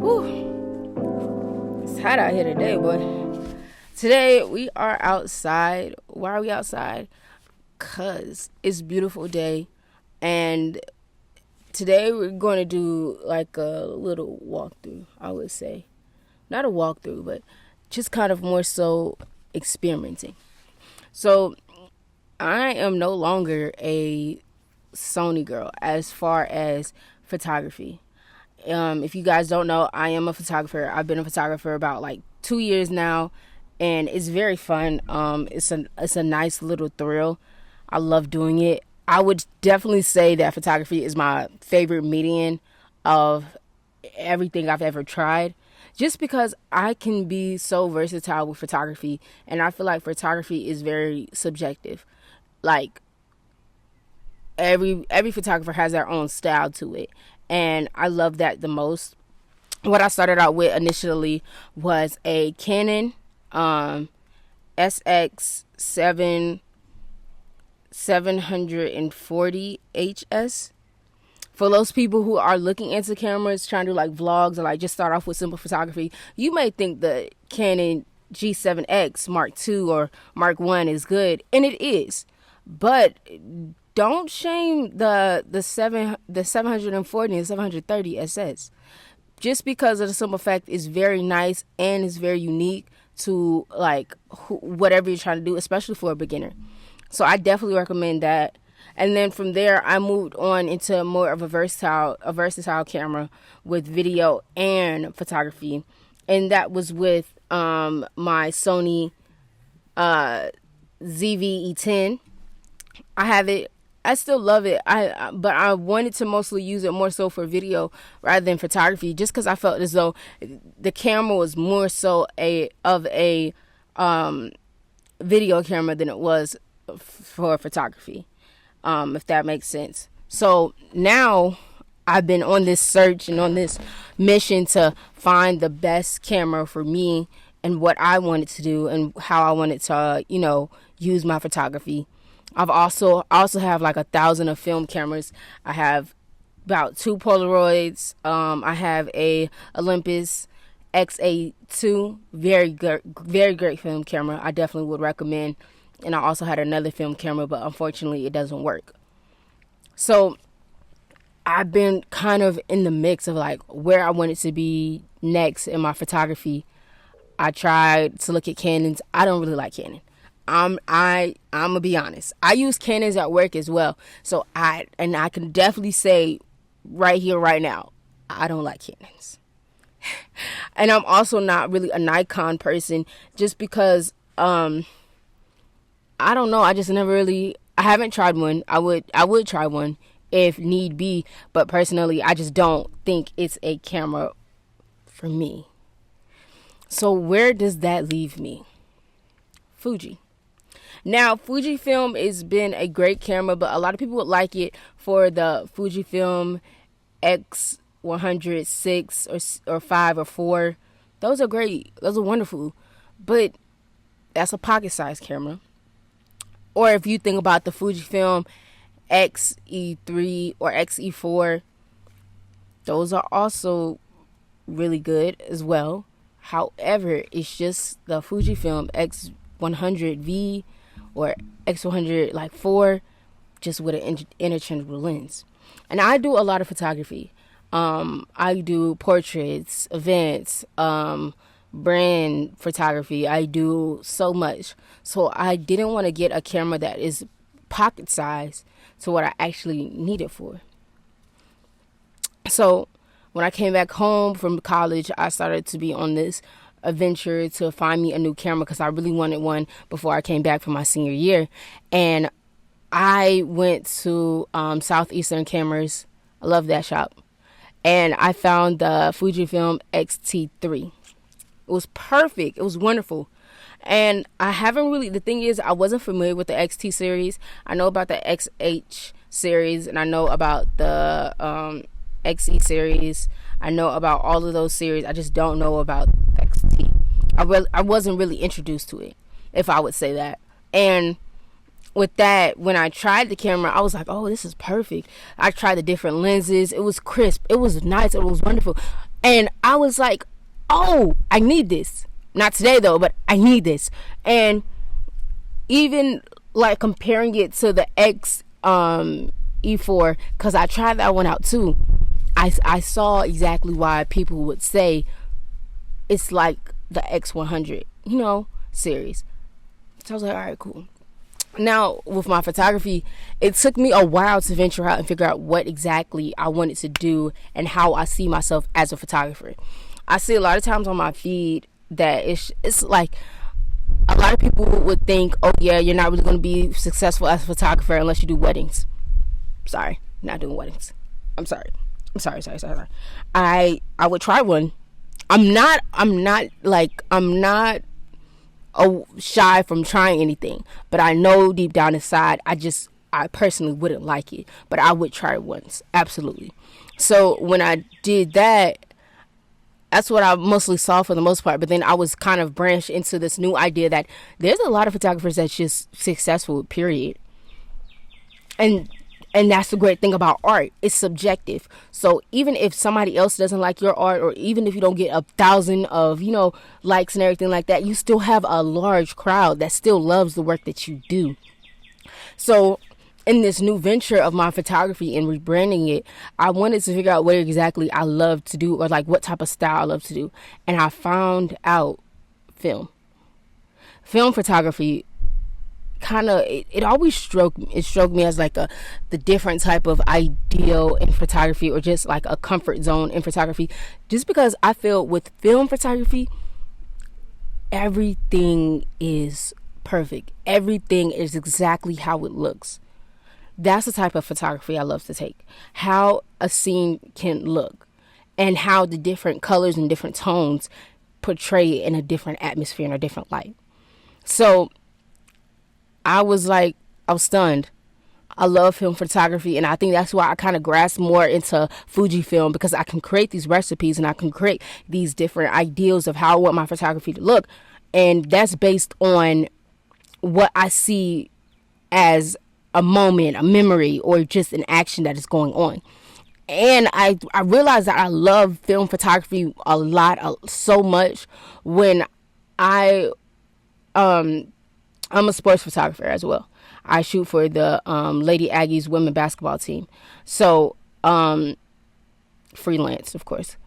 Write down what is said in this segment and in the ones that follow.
Whew. It's hot out here today, boy. Today we are outside. Why are we outside? Cause it's a beautiful day, and today we're going to do like a little walkthrough. I would say, not a walkthrough, but just kind of more so experimenting. So I am no longer a Sony girl as far as photography. If you guys don't know, I am a photographer. I've been a photographer about like 2 years now, and it's very fun. It's a nice little thrill. I love doing it. I would definitely say that photography is my favorite medium of everything I've ever tried, just because I can be so versatile with photography, and I feel like photography is very subjective. Like every photographer has their own style to it, and I love that the most. What I started out with initially was a Canon SX 740 HS. For those people who are looking into cameras, trying to do like vlogs or like just start off with simple photography, you may think the Canon G7X Mark II or Mark I is good, and it is. But don't shame the 740 and 730 SS. Just because of the simple fact it's very nice and it's very unique to like whatever you're trying to do, especially for a beginner. So I definitely recommend that. And then from there, I moved on into more of a versatile camera with video and photography, and that was with my Sony ZV-E10. I have it. I still love it. But I wanted to mostly use it more so for video rather than photography, just because I felt as though the camera was more so a video camera than it was for photography, if that makes sense. So now I've been on this search and on this mission to find the best camera for me and what I wanted to do and how I wanted to, use my photography. I also have like 1,000 of film cameras. I have about 2 Polaroids. I have a Olympus XA2, very great film camera. I definitely would recommend. And I also had another film camera, but unfortunately it doesn't work. So I've been kind of in the mix of like where I wanted to be next in my photography. I tried to look at Canons. I don't really like Canon. I'm gonna be honest. I use Canons at work as well. So I can definitely say right here, right now, I don't like Canons. And I'm also not really a Nikon person, just because I don't know. I just never really. I haven't tried one. I would try one if need be, but personally, I just don't think it's a camera for me. So where does that leave me? Fuji. Now, Fujifilm has been a great camera, but a lot of people would like it for the Fujifilm X100 or 5 or 4. Those are great. Those are wonderful. But that's a pocket-sized camera. Or if you think about the Fujifilm X-E3 or X-E4, those are also really good as well. However, it's just the Fujifilm X100V or X100 like 4, just with an interchangeable lens. And I do a lot of photography. I do portraits, events, brand photography. I do so much. So I didn't want to get a camera that is pocket size to what I actually need it for. So when I came back home from college, I started to be on this adventure to find me a new camera, because I really wanted one before I came back from my senior year. And I went to Southeastern Cameras. I love that shop. And I found the Fujifilm X-T3. It was perfect. It was wonderful. And I haven't really, the thing is, I wasn't familiar with the XT series. I know about the XH series, and I know about the XE series. I know about all of those series. I just don't know about XT. I wasn't really introduced to it, if I would say that. And with that, when I tried the camera, I was like, oh, this is perfect. I tried the different lenses. It was crisp. It was nice. It was wonderful. And I was like, oh, I need this. Not today though, but I need this. And even like comparing it to the X E4, because I tried that one out too. I saw exactly why people would say it's like the X100, series. So I was like, all right, cool. Now with my photography, it took me a while to venture out and figure out what exactly I wanted to do and how I see myself as a photographer. I see a lot of times on my feed that it's like a lot of people would think, oh yeah, you're not really going to be successful as a photographer unless you do weddings. Sorry, not doing weddings. I'm sorry. I would try one. I'm not shy from trying anything, but I know deep down inside I personally wouldn't like it, but I would try it once, absolutely. So when I did that, that's what I mostly saw for the most part. But then I was kind of branched into this new idea that there's a lot of photographers that's just successful, period. And that's the great thing about art. It's subjective. So even if somebody else doesn't like your art, or even if you don't get 1,000 of, likes and everything like that, you still have a large crowd that still loves the work that you do. So in this new venture of my photography and rebranding it, I wanted to figure out what exactly I love to do, or like what type of style I love to do. And I found out film photography. Kind of it always stroked me as like the different type of ideal in photography, or just like a comfort zone in photography, just because I feel with film photography everything is perfect, everything is exactly how it looks. That's the type of photography I love to take, how a scene can look and how the different colors and different tones portray it in a different atmosphere and a different light. So I was stunned. I love film photography, and I think that's why I kind of grasped more into Fujifilm, because I can create these recipes and I can create these different ideals of how I want my photography to look, and that's based on what I see as a moment, a memory, or just an action that is going on. And I realized that I love film photography a lot, so much when I'm a sports photographer as well. I shoot for the Lady Aggies women basketball team. So, freelance, of course.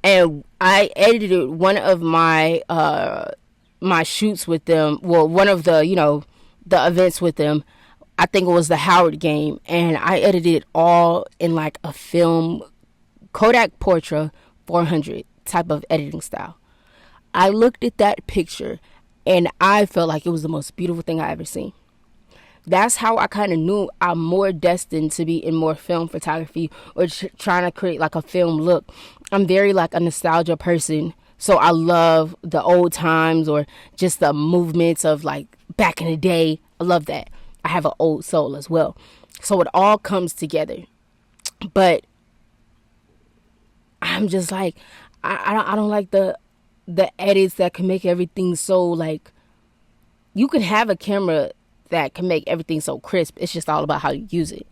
And I edited one of my my shoots with them. Well, one of the, the events with them. I think it was the Howard game. And I edited it all in like a film, Kodak Portra 400 type of editing style. I looked at that picture and I felt like it was the most beautiful thing I ever seen. That's how I kind of knew I'm more destined to be in more film photography, or trying to create like a film look. I'm very like a nostalgia person. So I love the old times, or just the movements of like back in the day. I love that. I have an old soul as well. So it all comes together. But I'm just like, I don't like the edits that can make everything so like, you can have a camera that can make everything so crisp. It's just all about how you use it.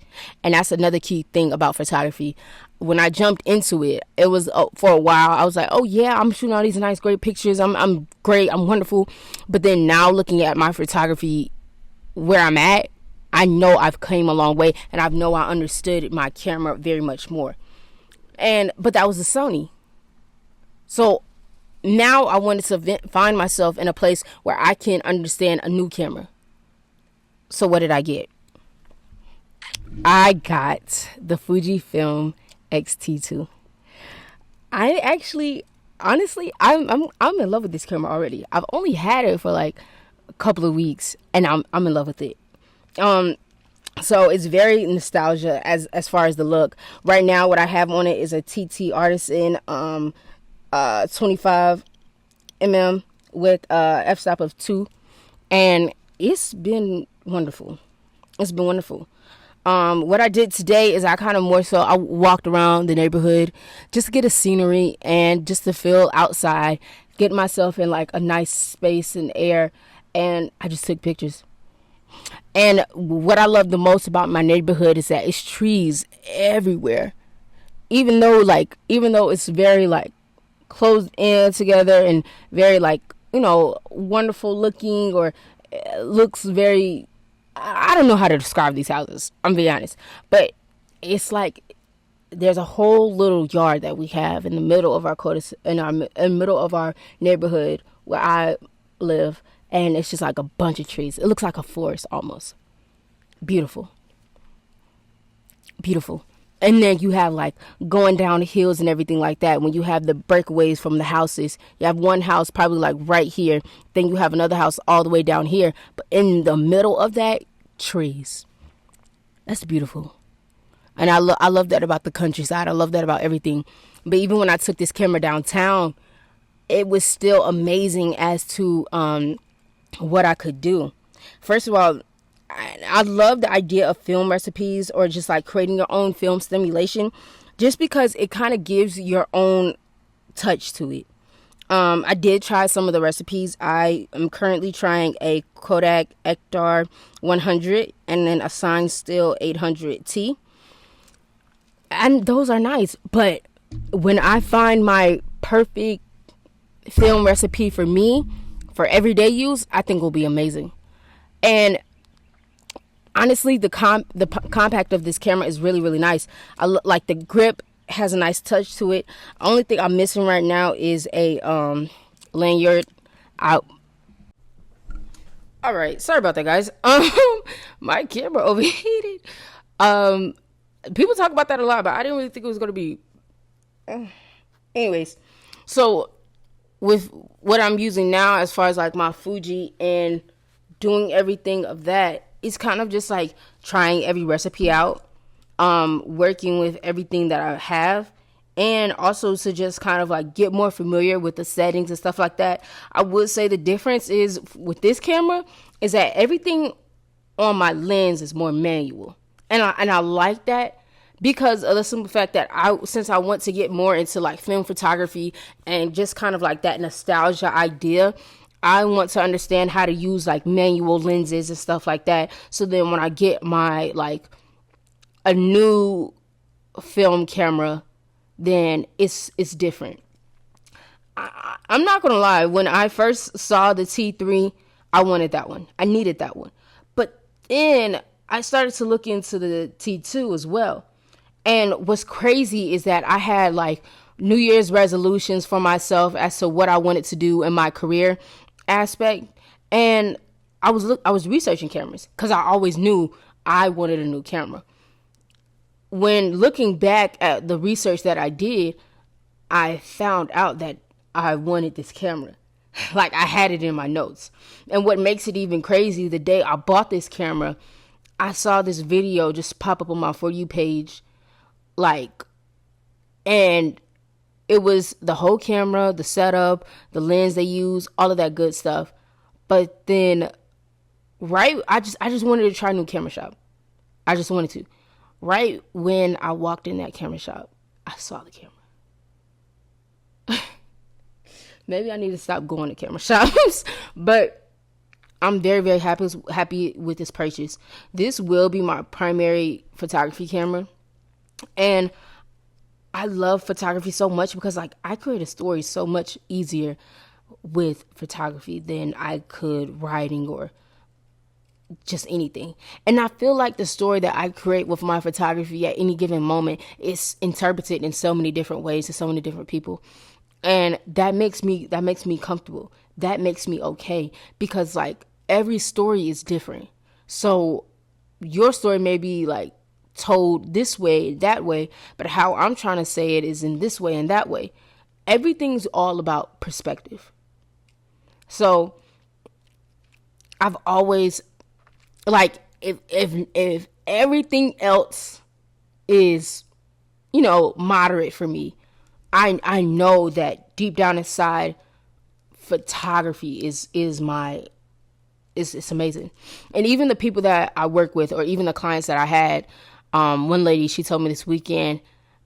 And that's another key thing about photography. When I jumped into it, it was for a while I was like, oh yeah, I'm shooting all these nice great pictures, I'm great, I'm wonderful. But then now looking at my photography where I'm at, I know I've came a long way, and I know I understood my camera very much more. But that was a Sony. So now I wanted to find myself in a place where I can understand a new camera. So what did I get? I got the Fujifilm X-T2. I actually, honestly, I'm in love with this camera already. I've only had it for like a couple of weeks, and I'm in love with it. So it's very nostalgia as far as the look. Right now, what I have on it is a TT Artisan 25 mm with f-stop of 2, and it's been wonderful. It's been wonderful. What I did today is I walked around the neighborhood just to get a scenery and just to feel outside, get myself in like a nice space and air, and I just took pictures. And what I love the most about my neighborhood is that it's trees everywhere. Even though it's very like closed in together and very like, wonderful looking, or looks very, I don't know how to describe these houses, I'm being honest, but it's like there's a whole little yard that we have in the middle of our in the middle of our neighborhood where I live, and it's just like a bunch of trees. It looks like a forest almost. Beautiful. Beautiful. And then you have like going down the hills and everything like that. When you have the breakaways from the houses, you have one house probably like right here. Then you have another house all the way down here. But in the middle of that, trees. That's beautiful. And I love that about the countryside. I love that about everything. But even when I took this camera downtown, it was still amazing as to what I could do. First of all, I love the idea of film recipes, or just like creating your own film simulation, just because it kind of gives your own touch to it. I did try some of the recipes. I am currently trying a Kodak Ektar 100 and then a Cinestill 800T. And those are nice. But when I find my perfect film recipe for me, for everyday use, I think will be amazing. And honestly, the compact of this camera is really, really nice. Like the grip has a nice touch to it. Only thing I'm missing right now is a lanyard. All right, sorry about that, guys. My camera overheated. People talk about that a lot, but I didn't really think it was gonna be. Anyways, so with what I'm using now, as far as like my Fuji and doing everything of that, it's kind of just like trying every recipe out, working with everything that I have, and also to just kind of like get more familiar with the settings and stuff like that. I would say the difference is with this camera is that everything on my lens is more manual, and I like that because of the simple fact that since I want to get more into like film photography and just kind of like that nostalgia idea, I want to understand how to use like manual lenses and stuff like that. So then when I get my like a new film camera, then it's different. I'm not gonna lie. When I first saw the T3, I wanted that one. I needed that one. But then I started to look into the T2 as well. And what's crazy is that I had like New Year's resolutions for myself as to what I wanted to do in my career aspect, and I was researching cameras because I always knew I wanted a new camera. When looking back at the research that I did, I found out that I wanted this camera. Like I had it in my notes. And what makes it even crazy, the day I bought this camera, I saw this video just pop up on my For You page, and it was the whole camera, the setup, the lens they use, all of that good stuff. But then, I just wanted to try a new camera shop. I just wanted to. Right when I walked in that camera shop, I saw the camera. Maybe I need to stop going to camera shops, but I'm very, very happy with this purchase. This will be my primary photography camera, and I love photography so much because like I create a story so much easier with photography than I could writing or just anything. And I feel like the story that I create with my photography at any given moment is interpreted in so many different ways to so many different people. And that makes me comfortable. That makes me okay because like every story is different. So your story may be like told this way, that way, but how I'm trying to say it is in this way and that way. Everything's all about perspective. So I've always like if everything else is, moderate for me, I know that deep down inside photography is it's amazing. And even the people that I work with, or even the clients that I had, one lady, she told me this weekend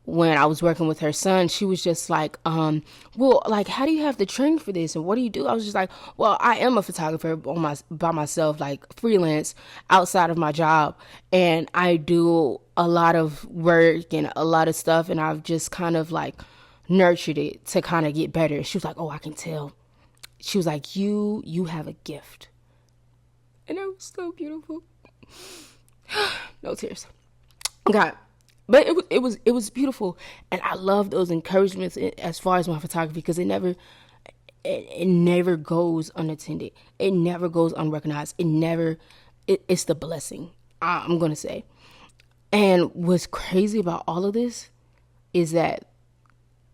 when I was working with her son, she was just like, well, like, how do you have the training for this? And what do you do? I was just like, well, I am a photographer by myself, like freelance outside of my job. And I do a lot of work and a lot of stuff. And I've just kind of like nurtured it to kind of get better. She was like, oh, I can tell. She was like, you have a gift. And it was so beautiful. No tears. God. But it was beautiful. And I love those encouragements as far as my photography, because it never goes unattended. It never goes unrecognized. It's the blessing, I'm going to say. And what's crazy about all of this is that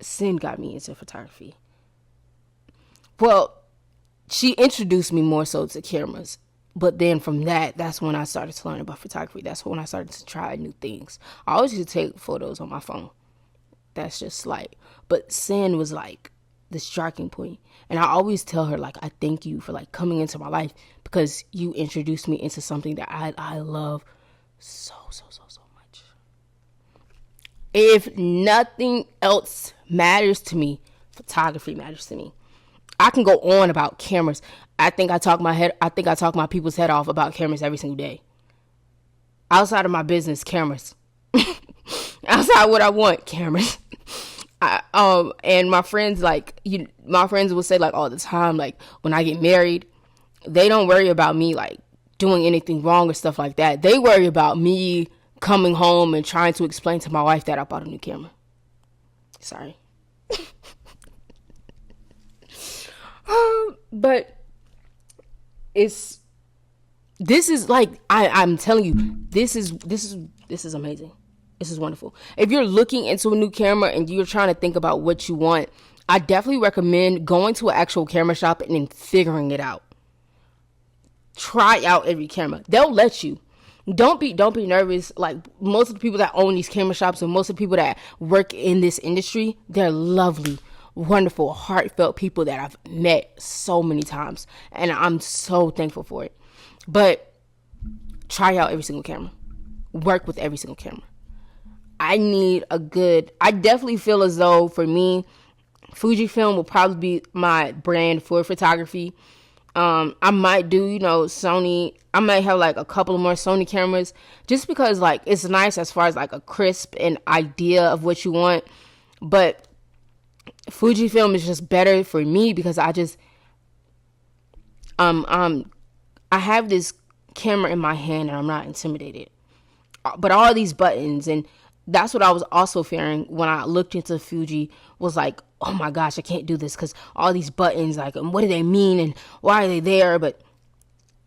Sin got me into photography. Well, she introduced me more so to cameras. But then from that's when I started to learn about photography. That's when I started to try new things. I always used to take photos on my phone. That's just slight. But Sin was like the striking point. And I always tell her, like, I thank you for like coming into my life, because you introduced me into something that I love so much. If nothing else matters to me, photography matters to me. I can go on about cameras. I think I talk my people's head off about cameras every single day. Outside of my business, cameras. Outside what I want, cameras. And my friends, my friends will say, like, all the time, like, when I get married, they don't worry about me, like, doing anything wrong or stuff like that. They worry about me coming home and trying to explain to my wife that I bought a new camera. Sorry. But this is like, I'm telling you, this is amazing. This is wonderful. If you're looking into a new camera and you're trying to think about what you want, I definitely recommend going to an actual camera shop and then figuring it out. Try out every camera. They'll let you. Don't be nervous. Like, most of the people that own these camera shops and most of the people that work in this industry, they're lovely, wonderful, heartfelt people that I've met so many times, and I'm so thankful for it. But try out every single camera. Work with every single camera. I definitely feel as though, for me, Fujifilm will probably be my brand for photography. I might do, Sony. I might have like a couple more Sony cameras, just because, like, it's nice as far as like a crisp and idea of what you want. But Fujifilm is just better for me because I have this camera in my hand and I'm not intimidated. But all these buttons, and that's what I was also fearing when I looked into Fuji, was like, oh my gosh, I can't do this because all these buttons, like, what do they mean and why are they there? But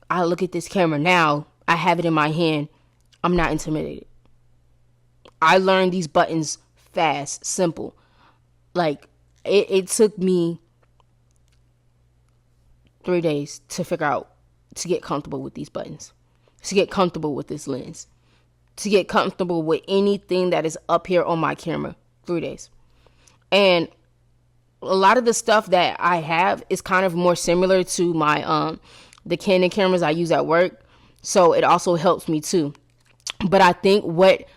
I look at this camera now, I have it in my hand, I'm not intimidated. I learned these buttons fast, simple. Like, it took me 3 days to figure out, to get comfortable with these buttons, to get comfortable with this lens, to get comfortable with anything that is up here on my camera. 3 days. And a lot of the stuff that I have is kind of more similar to my the Canon cameras I use at work, so it also helps me too. But I think what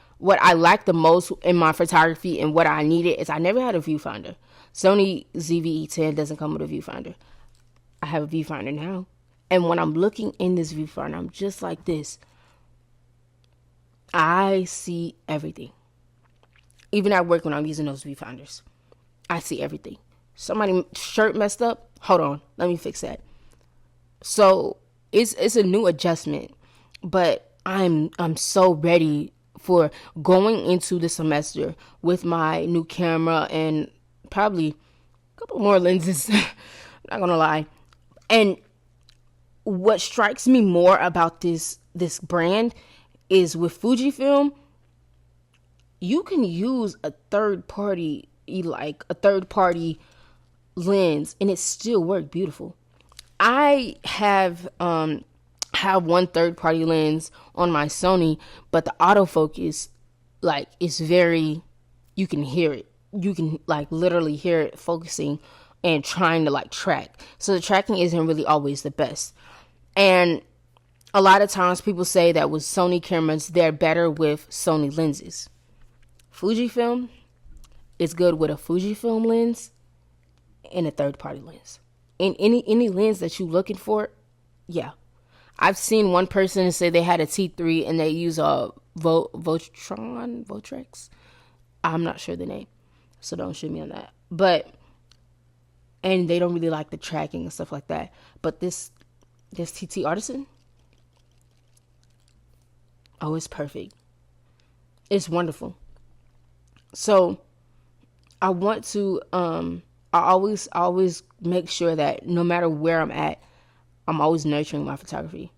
I like the most in my photography and what I needed is I never had a viewfinder. Sony ZV-E10 doesn't come with a viewfinder. I have a viewfinder now, and when I'm looking in this viewfinder, I'm just like this. I see everything. Even at work when I'm using those viewfinders, I see everything. Somebody's shirt messed up. Hold on, let me fix that. So it's a new adjustment, but I'm so ready for going into the semester with my new camera and probably a couple more lenses. I'm not gonna lie. And what strikes me more about this brand is with Fujifilm, you can use a third party lens and it still work beautiful. I have one third party lens on my Sony, but the autofocus, like, is very, you can hear it. You can, like, literally hear it focusing and trying to, like, track. So the tracking isn't really always the best. And a lot of times people say that with Sony cameras, they're better with Sony lenses. Fujifilm is good with a Fujifilm lens and a third-party lens. In any lens that you're looking for, yeah. I've seen one person say they had a T3 and they use a Votrex. I'm not sure the name. so don't shoot me on that. But and they don't really like the tracking and stuff like that. But this TT Artisan, oh, it's perfect. It's wonderful. So I want to I always make sure that no matter where I'm at, I'm always nurturing my photography.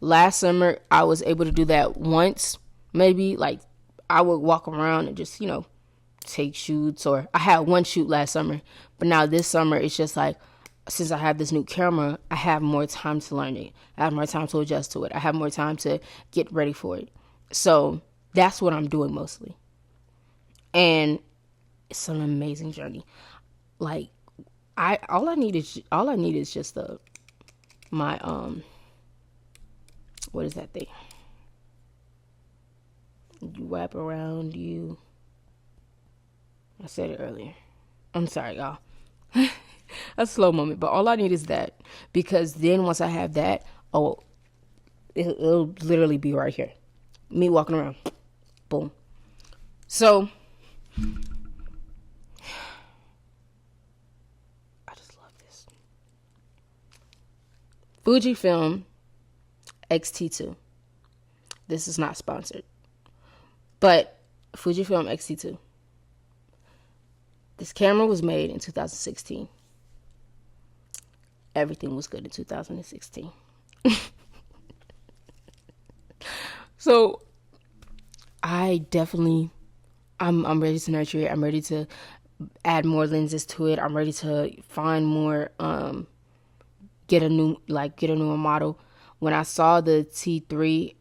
Last summer I was able to do that once, maybe. Like I would walk around and just, take shoots, or I had one shoot last summer, but now this summer it's just like, since I have this new camera, I have more time to learn it. I have more time to adjust to it. I have more time to get ready for it. So that's what I'm doing mostly. And it's an amazing journey. Like all I need is just my what is that thing? You wrap around you. I said it earlier. I'm sorry, y'all. A slow moment, but all I need is that, because then once I have that, it'll literally be right here, me walking around, boom. So I just love this Fujifilm X-T2. This is not sponsored, but Fujifilm X-T2. This camera was made in 2016. Everything was good in 2016. So I'm ready to nurture it. I'm ready to add more lenses to it. I'm ready to find more, get a newer model. When I saw the T3,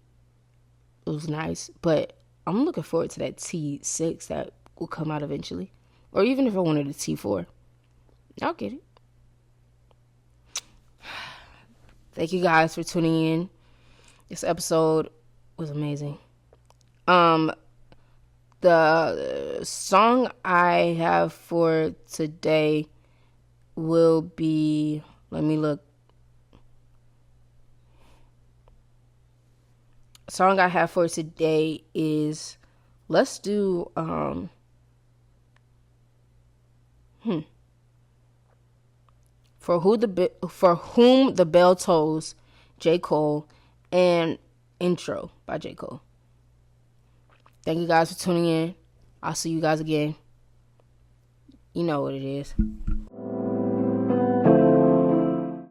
it was nice, but I'm looking forward to that T6 that will come out eventually. Or even if I wanted a T4, I'll get it. Thank you guys for tuning in. This episode was amazing. The song I have for today will be, let me look. The song I have for today is, let's do For Whom the Bell Tolls, J. Cole, and Intro by J. Cole. Thank you guys for tuning in. I'll see you guys again. You know what it is.